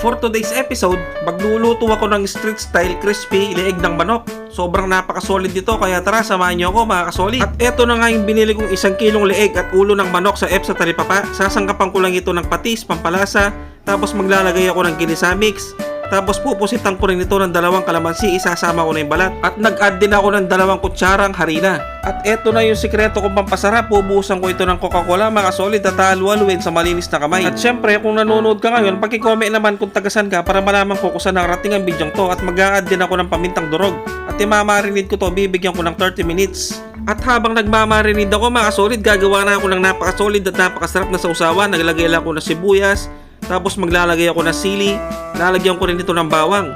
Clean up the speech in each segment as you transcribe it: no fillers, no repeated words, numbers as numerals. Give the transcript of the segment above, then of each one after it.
For today's episode, magluluto ako ng street style crispy leeg ng manok. Sobrang napaka-solid nito kaya tara samahan niyo ako mga kasolid. At eto na nga yung binili kong 1 kilong leeg at ulo ng manok sa EPSA Talipapa. Sasangkapan ko lang ito ng patis, pampalasa, tapos maglalagay ako ng ginisa mix. Tapos pupusitan ko rin ito ng 2 kalamansi, isasama ko na yung balat. At nag-add din ako ng 2 kutsarang harina. At eto na yung sikreto kong pampasarap, bubuhusan ko ito ng Coca-Cola mga solid at halu-haluin sa malinis na kamay. At syempre kung nanonood ka ngayon, paki-comment naman kung tagasan ka para malaman ko kung saan nakarating ang bidyong to. At mag-a-add din ako ng pamintang durog. At imamarinate ko to, bibigyan ko ng 30 minutes. At habang nagmamarinate ako mga solid, gagawa na ako ng napaka-solid at napakasarap na sausawan. Naglagay lang ako ng sibuyas. Tapos maglalagay ako ng sili, lalagyan ko rin ito ng bawang.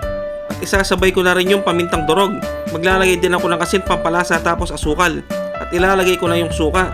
At isasabay ko na rin yung pamintang durog. Maglalagay din ako ng asin, pampalasa, tapos asukal. At ilalagay ko na yung suka.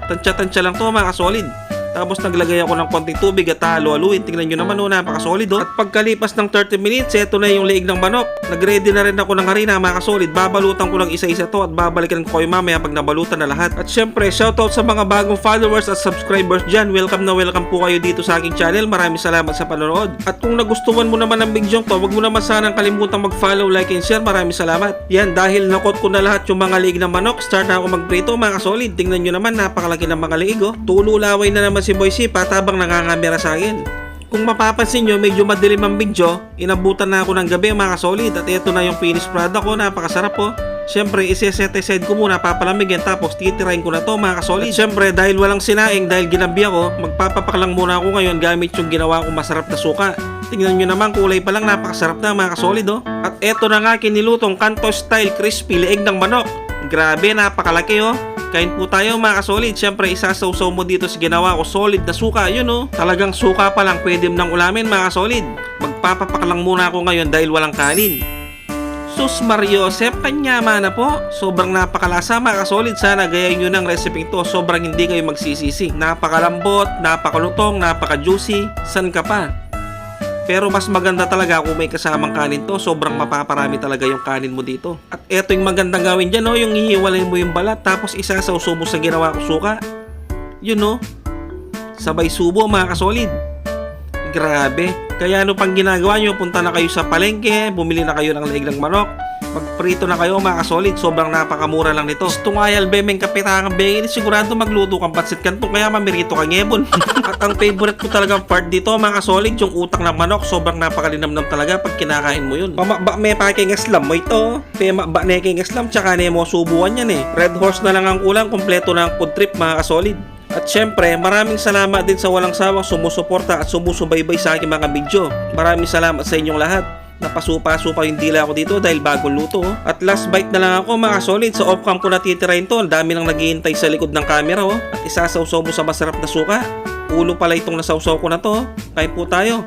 Tansya-tansya lang to mga solid. Tapos naglagay ako ng konting tubig at halu-haluin. Tingnan nyo naman napakasolid. At pagkalipas ng 30 minutes, eto na yung leeg ng manok. Nagready na rin ako ng harina mga kasolid. Babalutan ko lang isa-isa to at babalikan ko kayo mamaya pag nabalutan na lahat. At syempre, shoutout sa mga bagong followers at subscribers dyan. Welcome na welcome po kayo dito sa aking channel. Maraming salamat sa panonood. At kung nagustuhan mo naman ang video to, wag mo naman sanang kalimutang mag-follow, like, and share. Maraming salamat. Yan, dahil nakot ko na lahat yung mga leeg ng manok, start na ako magprito mga kasolid. Tingnan nyo naman, napakalaki ng mga leeg oh. Tululaway na naman si Boy Sip habang nangangamera sa akin. Kung mapapansin nyo, medyo madilim ang video. Inabutan na ako ng gabi mga kasolid. At ito na yung finished product ko. Napakasarap po. Siyempre, isi-set aside ko muna, papalamigin, tapos titirahin ko na to mga kasolid. At siyempre, dahil walang sinaing, dahil ginabi ako, magpapapaklang muna ako ngayon gamit yung ginawa kong masarap na suka. Tingnan nyo naman, kulay pa lang, napakasarap na mga kasolid oh. At ito na nga kinilutong kanto style crispy leeg ng manok. Grabe, napakalaki oh. Kain po tayo mga kasolid. Siyempre isasawsaw mo dito sa ginawa ko solid na suka. Yun oh. Talagang suka pa lang pwede nang ulamin mga kasolid. Magpapapak lang muna ako ngayon dahil walang kanin. Sus Mariosep, kanyama na po. Sobrang napakalasa mga kasolid. Sana gayahin nyo ng recipe ito. Sobrang hindi kayo magsisisi. Napakalambot, napakalutong, napaka-juicy. San ka pa? Pero mas maganda talaga kung may kasamang kanin to. Sobrang mapaparami talaga yung kanin mo dito. At eto yung magandang gawin dyan oh, yung hihiwalay mo yung balat tapos isasawsaw mo sa ginawa ko suka. Yun oh. Sabay subo mga kasolid. Grabe. Kaya ano pang ginagawa nyo, punta na kayo sa palengke, bumili na kayo ng leeg ng manok, magprito na kayo mga kasolid. Sobrang napakamura lang nito. Tungayal bemeng kapitangang bengin, sigurado magluto kang pansit kanto kaya mamirito ka ngebon. At ang favorite ko talagang part dito mga kasolid, yung utak ng manok. Sobrang napakalinamnam talaga pag kinakain mo yun. Pamakba may paking aslam mo ito. Pamakba neking aslam tsaka nemo subuan yan eh. Red horse na lang ang kulang, kompleto na ang food trip mga kasolid. At syempre, maraming salamat din sa walang sawang sumusuporta at sumusubaybay sa aking mga video. Maraming salamat sa inyong lahat. Napasupa-supa yung dila ko dito dahil bagong luto. At last bite na lang ako mga solid. Sa off-cam ko natitirahin to. Ang dami nang naghihintay sa likod ng camera oh. At isasawsaw mo sa masarap na suka. Ulo pala itong nasawsaw ko na to. Kain po tayo.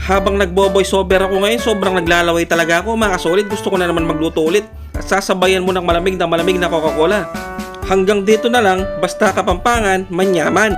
Habang nagbo-voice over ako ngayon, sobrang naglalaway talaga ako mga solid. Gusto ko na naman magluto ulit. At sasabayan mo ng malamig na Coca-Cola. Hanggang dito na lang, basta Kapampangan, manyaman.